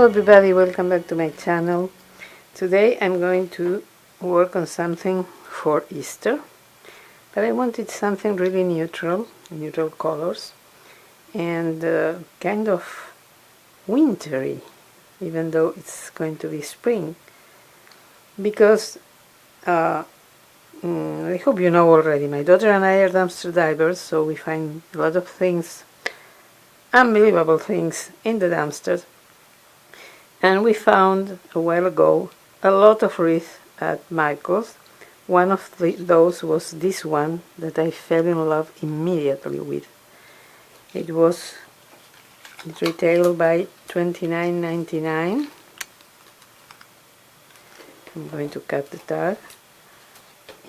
everybody, welcome back to my channel. Today I'm going to work on something for Easter, but I wanted something really neutral colors, and kind of wintry, even though it's going to be spring, because I hope you know already, my daughter and I are dumpster divers, so we find a lot of things, unbelievable things, in the dumpsters. And we found a while ago a lot of wreaths at Michael's. One of those was this one that I fell in love immediately with. It retailed by $29.99. I'm going to cut the tag,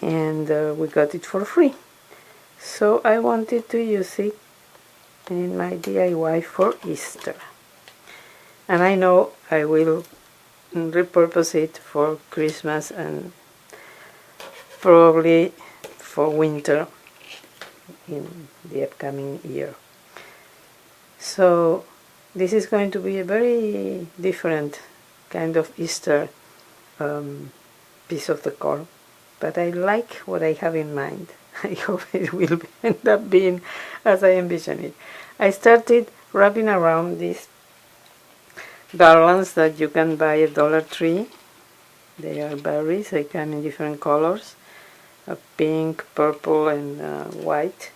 and we got it for free. So I wanted to use it in my DIY for Easter. And I know I will repurpose it for Christmas and probably for winter in the upcoming year. So this is going to be a very different kind of Easter piece of decor, but I like what I have in mind. I hope it will end up being as I envision it. I started wrapping around these garlands that you can buy at Dollar Tree. They are berries. They come in different colors, pink, purple, and white.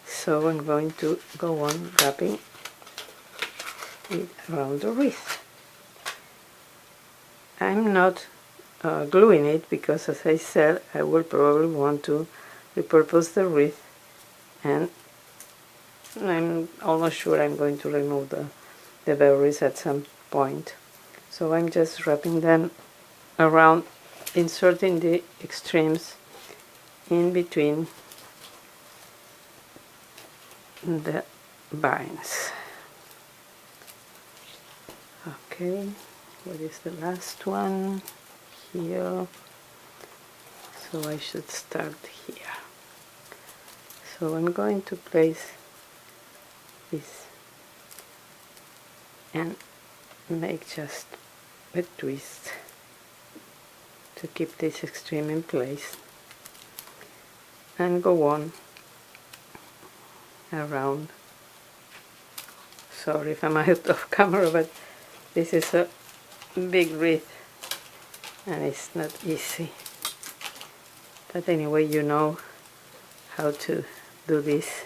So I'm going to go on wrapping it around the wreath. I'm not gluing it because, as I said, I will probably want to repurpose the wreath, and I'm almost sure I'm going to remove the berries at some point. So I'm just wrapping them around, inserting the extremes in between the vines. Okay, what is the last one? Here. So I should start here. So I'm going to place this and make just a twist to keep this extreme in place, and go on around. Sorry if I'm out of camera, but this is a big wreath and it's not easy. But anyway, you know how to do this,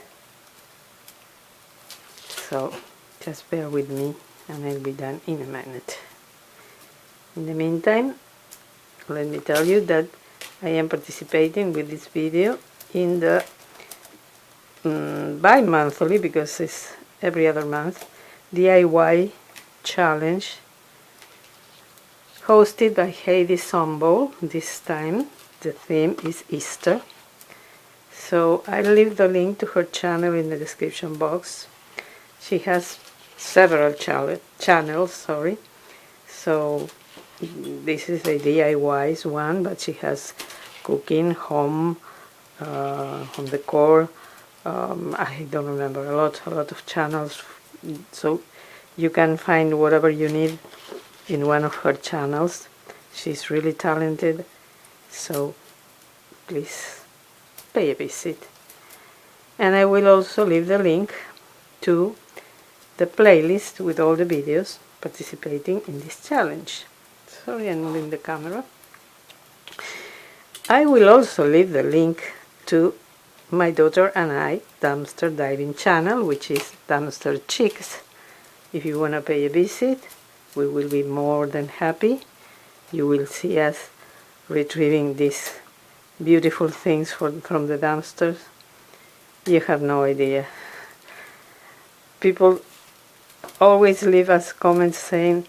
so just bear with me and I'll be done in a minute. In the meantime, let me tell you that I am participating with this video in the bi-monthly, because it's every other month, DIY challenge hosted by Heidi Sonboul. This time the theme is Easter. So I'll leave the link to her channel in the description box. She has several channels, so this is a DIYs one, but she has cooking, home decor, I don't remember, a lot of channels, so you can find whatever you need in one of her channels. She's really talented, so please pay a visit. And I will also leave the link to the playlist with all the videos participating in this challenge. Sorry, I'm moving the camera. I will also leave the link to my daughter and I dumpster diving channel, which is Dumpster Chicks. If you want to pay a visit, we will be more than happy. You will see us retrieving these beautiful things from the dumpsters. You have no idea. People always leave us comments saying,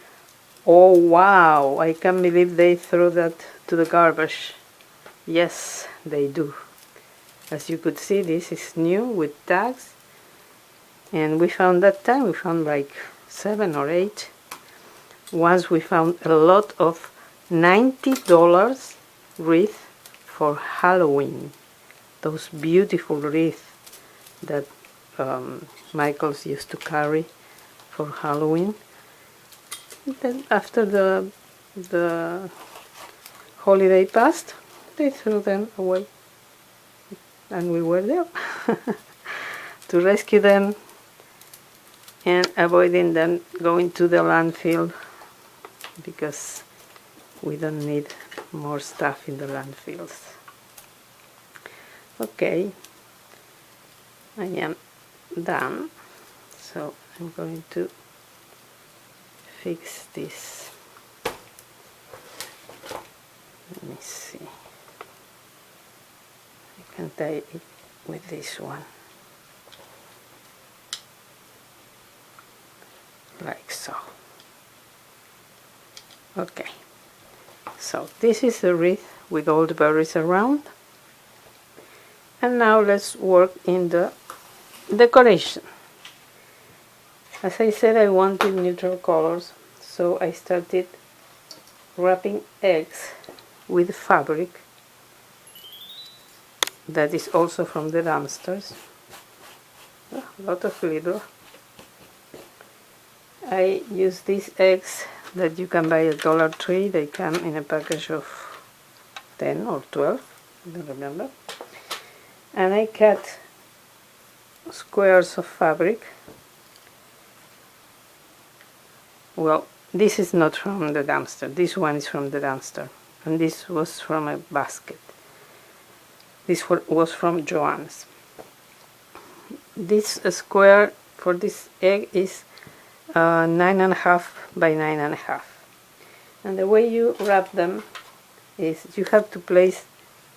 "Oh wow, I can't believe they threw that to the garbage." Yes, they do. As you could see, this is new with tags, and we found like 7 or 8. Once we found a lot of $90 wreath for Halloween. Those beautiful wreaths that Michael's used to carry for Halloween. Then after the holiday passed, they threw them away, and we were there to rescue them and avoiding them going to the landfill, because we don't need more stuff in the landfills. Okay, I am done, so I'm going to fix this. Let me see. I can tie it with this one, like so. Okay, so this is the wreath with all the berries around, and now let's work in the decoration. As I said, I wanted neutral colors, so I started wrapping eggs with fabric that is also from the dumpsters. A lot of glitter. I use these eggs that you can buy at Dollar Tree. They come in a package of 10 or 12, I don't remember. And I cut squares of fabric. Well, this is not from the dumpster. This one is from the dumpster, and this was from a basket. This was from Joann's. This square for this egg is 9.5 by 9.5. And the way you wrap them is you have to place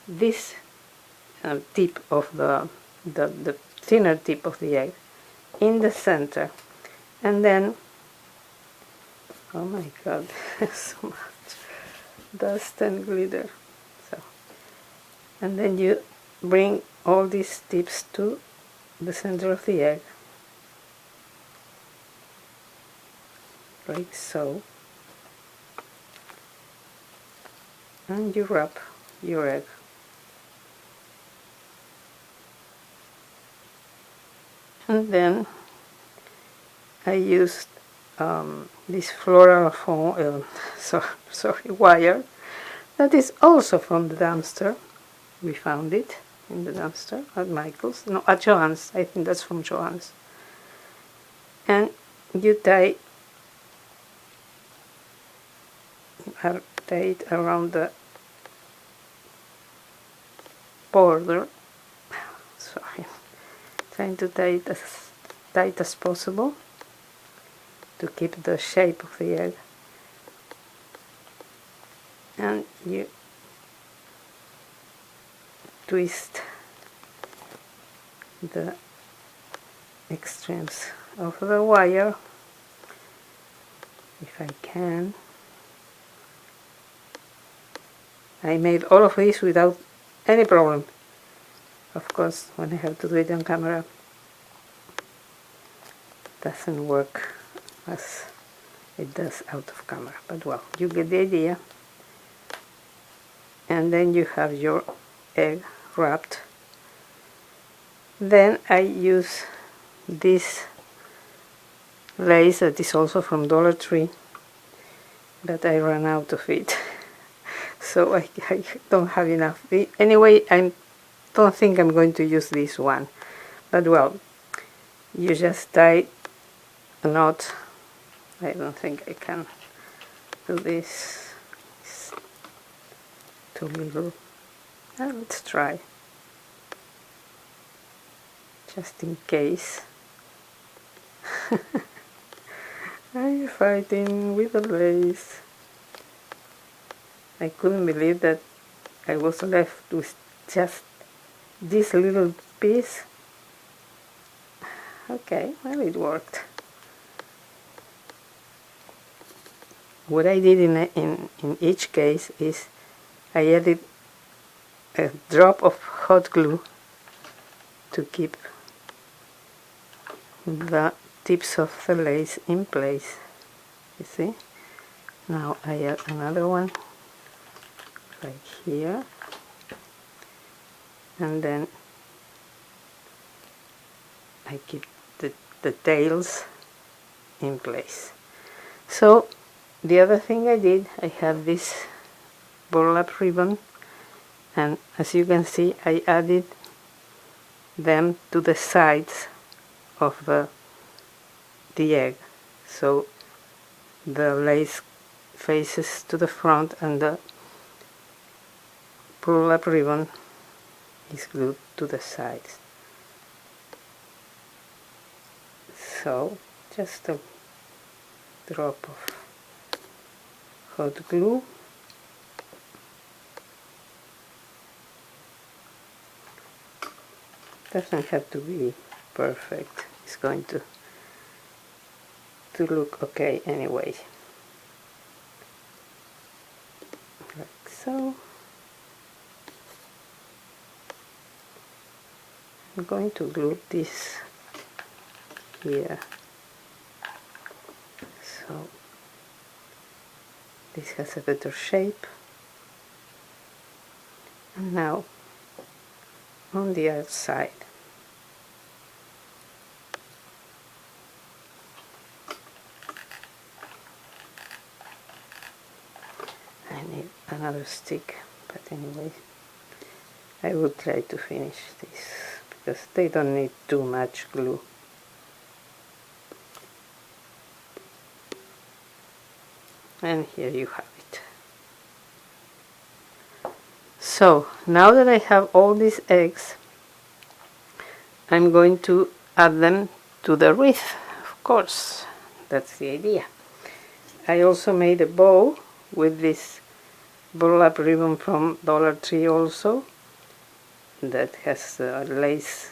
this tip of the thinner tip of the egg in the center, and then, oh my god, so much dust and glitter. So, and then you bring all these tips to the center of the egg, like so, and you wrap your egg. And then I used this floral foam, wire that is also from the dumpster. We found it in the dumpster at Michael's, no, at Joann's. I think that's from Joann's. And you tie it around the border. Sorry, trying to tie it as tight as possible to keep the shape of the egg, and you twist the extremes of the wire, if I can. I made all of this without any problem. Of course, when I have to do it on camera, it doesn't work as it does out of camera, but well, you get the idea. And then you have your egg wrapped. Then I use this lace that is also from Dollar Tree, but I ran out of it. So I don't have enough. Anyway, I don't think I'm going to use this one, but well, you just tie a knot. I don't think I can do this. It's too little. Let's try, just in case. I'm fighting with the lace. I couldn't believe that I was left with just this little piece. Okay, well, it worked. What I did in each case is I added a drop of hot glue to keep the tips of the lace in place. You see? Now I add another one right here, and then I keep the tails in place. So the other thing I did, I have this burlap ribbon, and as you can see I added them to the sides of the egg, so the lace faces to the front and the burlap ribbon is glued to the sides. So just a drop of hot glue, doesn't have to be perfect, it's going to look okay anyway, like so. I'm going to glue this here, so this has a better shape. And now on the other side, I need another stick, but anyway, I will try to finish this because they don't need too much glue. And here you have it. So now that I have all these eggs, I'm going to add them to the wreath, of course. That's the idea. I also made a bow with this burlap ribbon from Dollar Tree also, that has lace,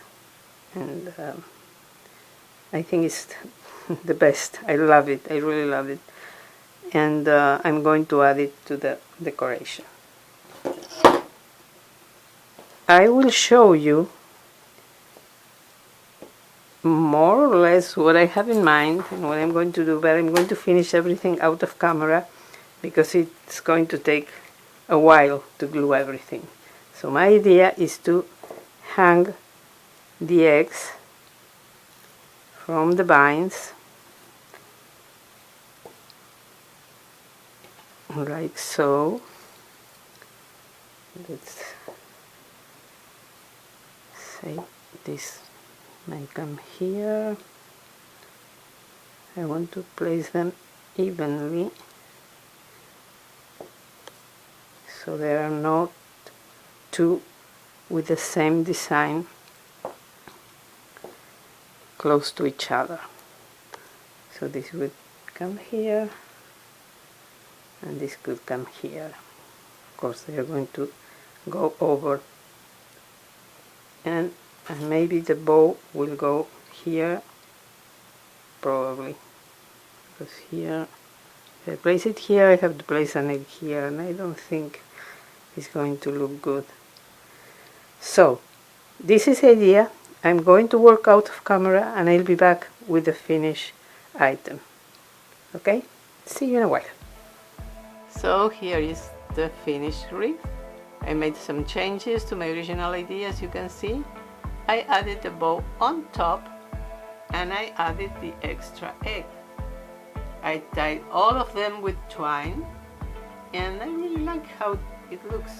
and I think it's the best. I love it, I really love it, and I'm going to add it to the decoration. I will show you more or less what I have in mind and what I'm going to do, but I'm going to finish everything out of camera because it's going to take a while to glue everything. So my idea is to hang the eggs from the vines like so. Let's say this may come here. I want to place them evenly so there are not two with the same design close to each other. So this would come here and this could come here. Of course they are going to go over, and maybe the bow will go here, probably, because here, if I place it here, I have to place an egg here, and I don't think it's going to look good. So this is the idea. I'm going to work out of camera and I'll be back with the finished item. Okay? See you in a while. So here is the finished wreath. I made some changes to my original idea, as you can see. I added the bow on top and I added the extra egg. I tied all of them with twine and I really like how it looks.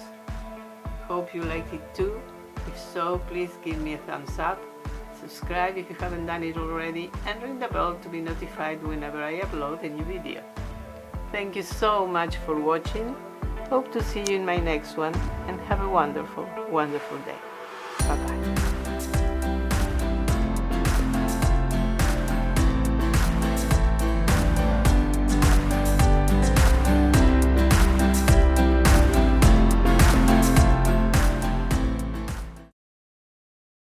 Hope you like it too. If so, please give me a thumbs up, subscribe if you haven't done it already, and ring the bell to be notified whenever I upload a new video. Thank you so much for watching. Hope to see you in my next one, and have a wonderful, wonderful day. Bye bye.